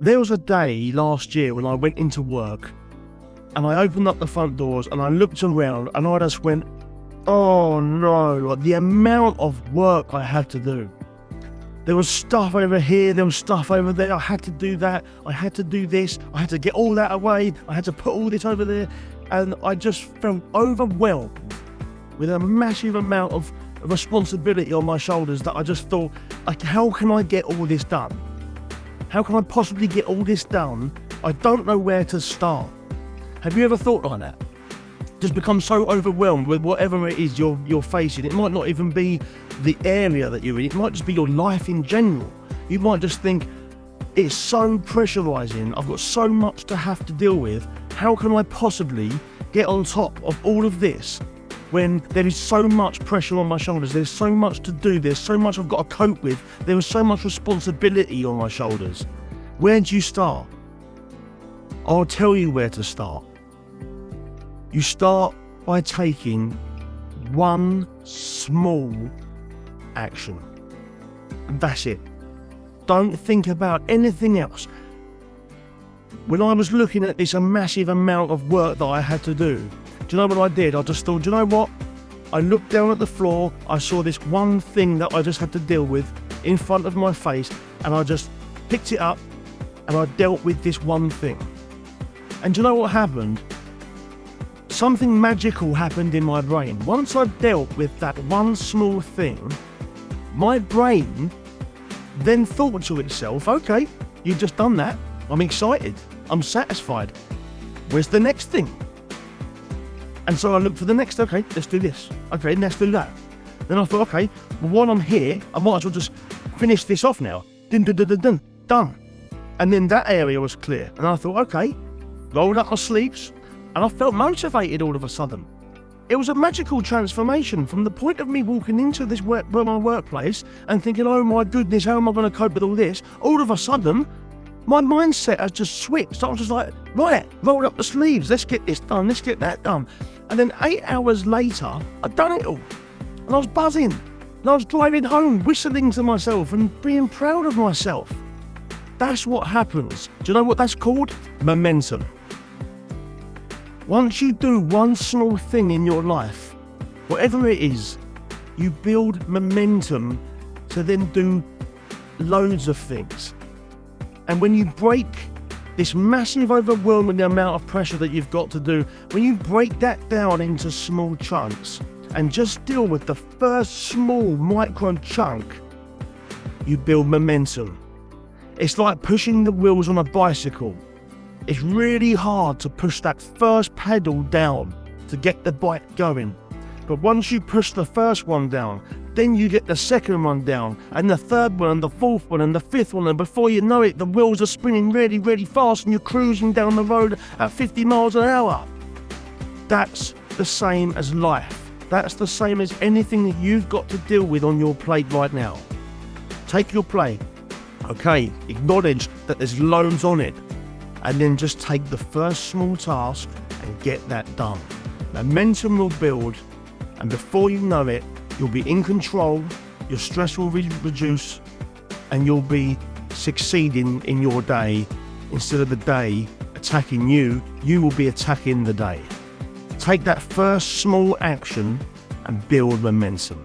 There was a day last year when I went into work and I opened up the front doors and I looked around and I just went, oh no, like the amount of work I had to do. There was stuff over here, there was stuff over there, I had to do that, I had to do this, I had to get all that away, I had to put all this over there, and I just felt overwhelmed with a massive amount of responsibility on my shoulders that I just thought, like, how can I get all this done? How can I possibly get all this done? I don't know where to start. Have you ever thought like that? Just become so overwhelmed with whatever it is you're facing. It might not even be the area that you're in. It might just be your life in general. You might just think, it's so pressurizing. I've got so much to have to deal with. How can I possibly get on top of all of this when there is so much pressure on my shoulders? There's so much to do. There's so much I've got to cope with. There is so much responsibility on my shoulders. Where do you start? I'll tell you where to start. You start by taking one small action. And that's it. Don't think about anything else. When I was looking at this massive amount of work that I had to do you know what I did? I just thought, do you know what? I looked down at the floor, I saw this one thing that I just had to deal with in front of my face, and I just picked it up and I dealt with this one thing. And do you know what happened? Something magical happened in my brain. Once I dealt with that one small thing, my brain then thought to itself, okay, you've just done that. I'm excited. I'm satisfied. Where's the next thing? And so I looked for the next, okay, let's do this. Okay, let's do that. Then I thought, okay, well, while I'm here, I might as well just finish this off now. Done. And then that area was clear. And I thought, okay, rolled up my sleeves, and I felt motivated all of a sudden. It was a magical transformation from the point of me walking into this my workplace and thinking, oh my goodness, how am I going to cope with all this? All of a sudden, my mindset has just switched. I was just like, right, roll up the sleeves, let's get this done, let's get that done. And then 8 hours later, I'd done it all. And I was buzzing. And I was driving home, whistling to myself and being proud of myself. That's what happens. Do you know what that's called? Momentum. Once you do one small thing in your life, whatever it is, you build momentum to then do loads of things. And when you break this massive, overwhelming amount of pressure that you've got to do, when you break that down into small chunks and just deal with the first small micro chunk, you build momentum. It's like pushing the wheels on a bicycle. It's really hard to push that first pedal down to get the bike going. But once you push the first one down, then you get the second one down, and the third one, and the fourth one, and the fifth one, and before you know it, the wheels are spinning really, really fast, and you're cruising down the road at 50 miles an hour. That's the same as life. That's the same as anything that you've got to deal with on your plate right now. Take your plate. Okay, acknowledge that there's loads on it, and then just take the first small task and get that done. Momentum will build, and before you know it, you'll be in control, your stress will reduce, and you'll be succeeding in your day. Instead of the day attacking you, you will be attacking the day. Take that first small action and build momentum.